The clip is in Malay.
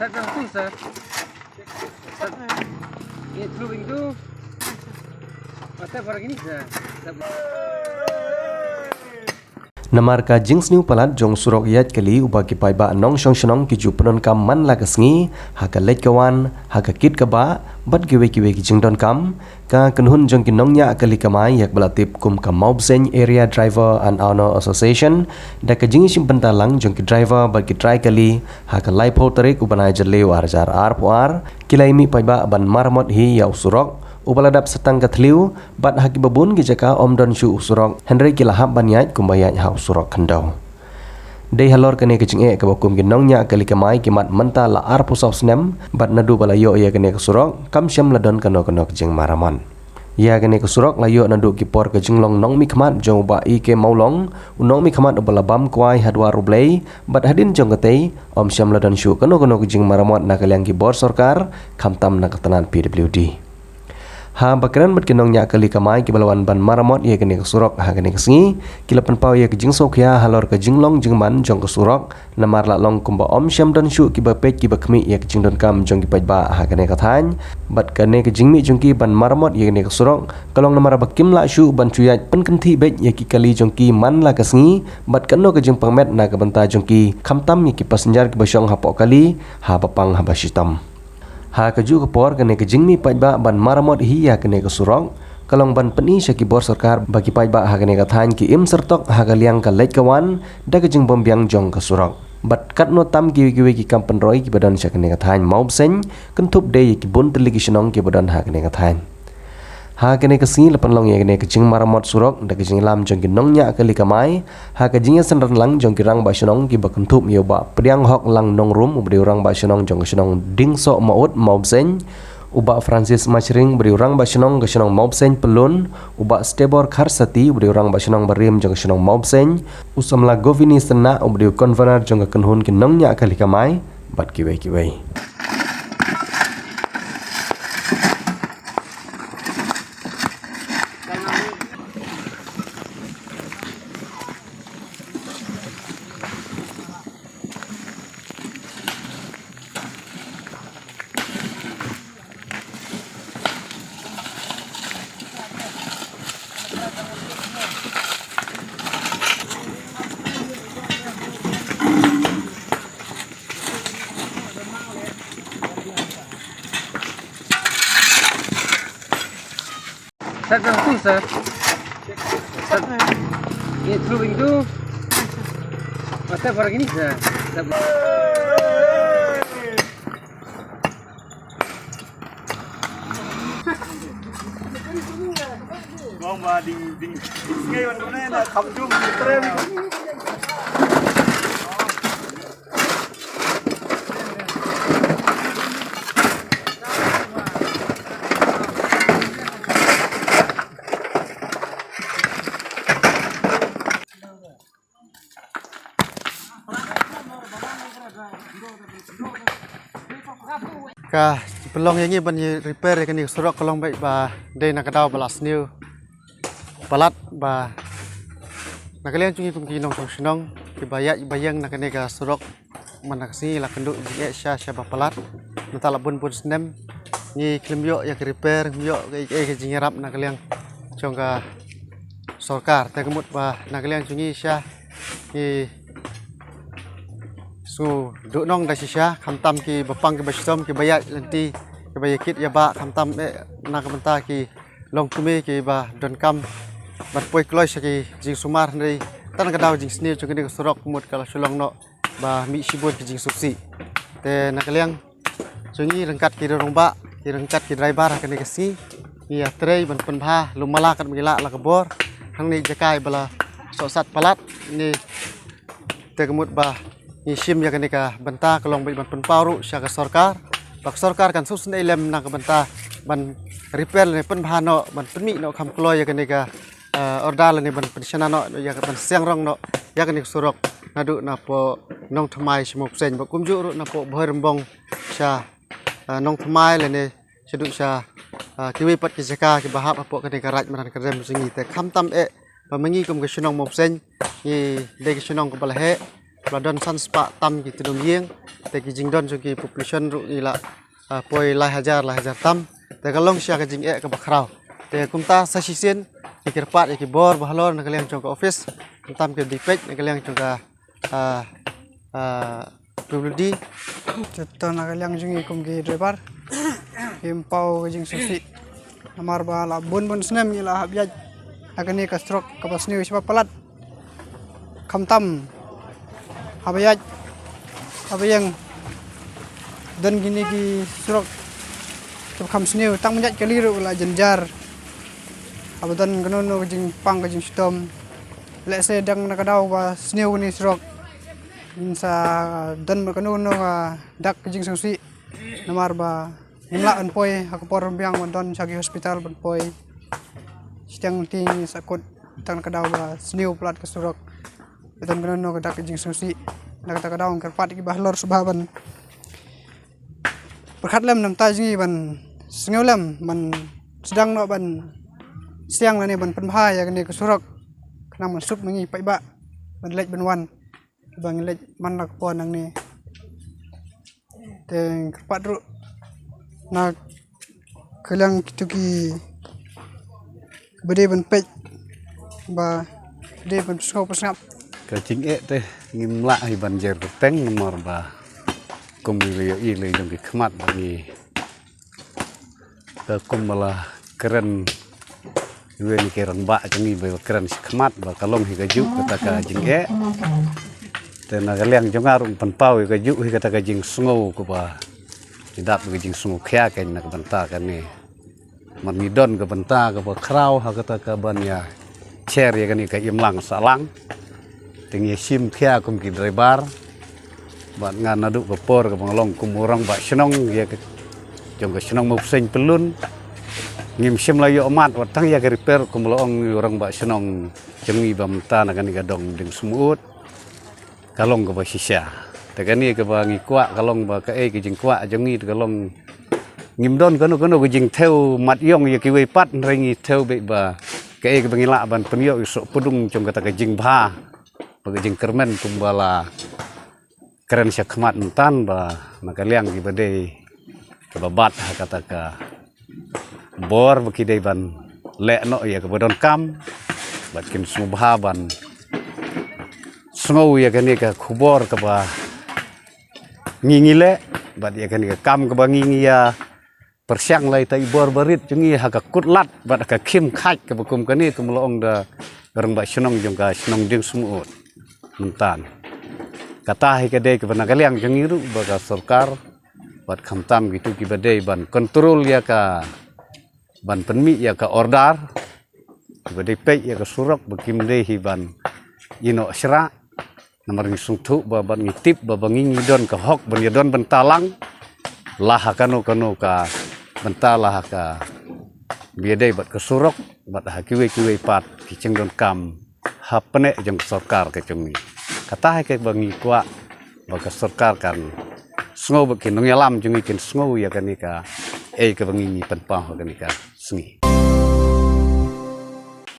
Sagang pulsa. Ini telur itu. Mata para gini sah. Namarka jings new palat jong surok yat kali ubagi paiba nong shong shonong ki jupunon kam man lagasngi haka let kawan haka kit kaba bat giwe ki jing don kam ka kenhun jong ki nong nya kali kamai yak balatip kum kam maubsen area driver and owner association da ka jingi sim bentalang jong ki driver bat ki try kali haka lai pol tarik ubanai jerleu arjar ar kilai mi paiba ban marmot hi yaw surok ubaladap setang katliu bat haki babun gijaka om don shu usurok Henry kilahap banyat kumbayat ha usurok kandau dei halor kene kecing ke bakum ginong nya kali kamai kimat menta la ar pusau snem bat nadu balayo ya kene kesurok kam syam ladon kano jeng maramon ya kene kesurok layo nadu kipor ke jinglong nong mi khamat jong ba i ke maulong unong mi khamat ubalabam kwai hadwa rublei bat hadin jong katei om syam ladon shu kano jeng maramon na kaliang ki bor sarkar khamtam na katanan PWD ha bakaran bat kenong nya kali kamai ki balawan ban maramot ye kene kesurok ha kene kesengi kilapan pau ye kejing sok ya halor ke jinglong jingman jong kesurok namar la long kumba om syam don shu ki bapet ki bakmi ye kejing don kam jong ki pajba ha kene kathan bat kene kejingmi jong ki ban maramot ye kene kesurok kalong namar bakim la shu ban chuyat pen kenti bet ye ki kali jong ki man la kesengi bat keno kejing pangmet na ke benta jong ki khamtam ye ki pasenjar ki basyong ha pok kali ha papang ha basitam ha kaju kepor kene kejingmi pajba ban maramot hiya kene kesurok kalong ban peni syaki bor sarkar bagi pajba ha kene kathan ki im sertok ha kaliang ka lek kawan da kejing bombyang jong kesurok bat kat no tam ki ki kampen roi ki badan syaki kene kathan maubsen kentup de ki bun teligi shnong ki badan ha kene kathan ha kene kesingi lepan long ye kene kejing maramot surok da kejing lam jong ki nong nya kali kamai ha kejing senran lang jong ki rang ba shnong ki bakentup yo ba priang hok lang nong rum ubri orang ba shnong jong shnong ding so maut maubsen uba Francis Machring beri orang ba shnong ke shnong maubsen pelun uba Stebor Kharsati beri orang ba shnong barim jong shnong maubsen usamla govini sena ubri convener jong kenhun ki nong nya kali kamai bat kiwei Sagang pulsa. Ini telur itu. Mata para gini sah. Ngomong mà đi ngay bên này là không chung trem ka pelong yang ini ban repair kan ni surok kolong baik ba dei nak dau balas new balat ba nak kalian cungi kum kinong tong sinong ki bayang nak ni ka surok manaksi la kenduk je sya ba palat nata labun pun snem ni klim yo ya repair yo ke jingerap nak kalian cong ka sarkar ta kemut ba nak kalian cungi sya ki su duk nong da sisya khamtam ki bapang ki basom ki bayat lenti ki bayakit ya ba khamtam na kamenta ki long tumi ki ba don kam bat poi kloi saki jing sumar nei tan kadau jing sni chung ni surok mut kala sulong no ba mi sibut ki jing suksi te nakaliang chungi rengkat ki rong ba ki rengkat ki driver kan ni kasi ya trei ban penbha lumala kan mila la kabor hang ni jakai bala so sat palat ni te kemut ba ni sim ya kanika benta kalong ban penparu sya ka sarkar bak sarkar kan sus nei lem na ka benta ban repair ni penbhano ban penmi no kham kloy ya kanika ordal ni ban pensiana no ya ban siang rong no ya kanik surok nadu na po nong thamai smok sen ba kumju ru na po bhormbong sya nong thamai le ne sedu sya kiwi pat ki jaka ki bahap apo kanika raj maran kerem singi te kham tam ba mangi kum ke sunong mok sen ni de ke sunong ko balahe Badan san spa tam ki tudum yeng te ki jingdon so ki population ru ila poi lai hajar tam te kalong sia ka jing ka bakrau te kumta sasisen ki kirpat ki bor bahalon ka leng jong ka office tam ki dipek ka leng jong ka WD Contoh nak yang jungi kum ki driver himpau jing susi namar bala bun senam ila habjaj agani ka stroke ka pasni usba palat kamtam habayaj habayang dan gini ki stroke tu kam sni tang menjat keliru la jenjar abadan ganono jing pang jing stom lek sedang nakadau ba sni ni stroke Insa dan berkanu dak jing susi namar ba nimla poi aku por biang don sagi hospital poi sedang ting sakut tang kadau ba sniu plat ke surok dan berkanu dak jing susi nak kadau kerpat ki bahlor subaban berkat lem nam tajingi ban sniu lem man sedang no ban siang ni ban penbahaya ni ke surok kena masuk mengi pai ba ban lej ban wan bang lej manak pon nang ni teng kerpat ru nak kelang kituki bede ban pej ba de ban skop snap ka ching teh ngimla hi ban jer teng nomor ba kumili i le jong ki khmat ni ka kumala keren wen keren ba jangi ba keren khmat ba kalong hi ka juk ka ka jing te nagaleng jongarung panpau ka juk hi kata ka jing sungo ko ba tidak ka jing sungo khya ka nak banta ka ni man ni don ka banta ka ba krau ha kata ka ban ya cher ya ka ni ka imlang salang tingi sim khya kum ki driver ban ngan nadu ka por ka banglong kum orang ba senong ya ka jong ka senong mo sing pelun ngim sim la yo mat watang ya ka repair kum long orang ba senong jengi ba mta na ka ni ka dong ding smooth kalong ke basisya tegani ke bangi kwa kalong ba ka ke jing kwa jongi kalong ngimdon kono ke jing theo mat yong ye ki we pat ringi theo be ba ke bangi la ban penyo so pudung jong kata ke jing bha ba jing kermen kumbala keren syakmat entan ba makaliang ki bade ke babat kata ka bor baki dei ban le no ya ke bodon kam batkin subha ban Sungau ya kan ka khubor ka ba ngingile bat ya kan ka kam ka ba ngingi ya persiang lai tai bor barit jungi ha ka kutlat bat ka khim khaj ka bukum ka ni kumlong da bareng ba senong jong ka senong ding sumut mentan kata hi ka de ka bana kaliang jungi ru ba ka sarkar bat khamtam gitu ki bade ban kontrol ya ka ban penmi ya ka ordar bade pe ya ka surok bakim de hi ban ino sra nomor ngisungtu baban ngitip babang ngidon ke hok benyedon bentalang lah kanu ka bentalah ka biadai bat ke surok bat hakiwe kiwe pat kiceng don kam hapne jong sarkar ke cungi kata ke bangi kwa baka sarkar kan sngo bakin nyalam jungi kin sngo ya kanika ke bangi penpah kanika sengi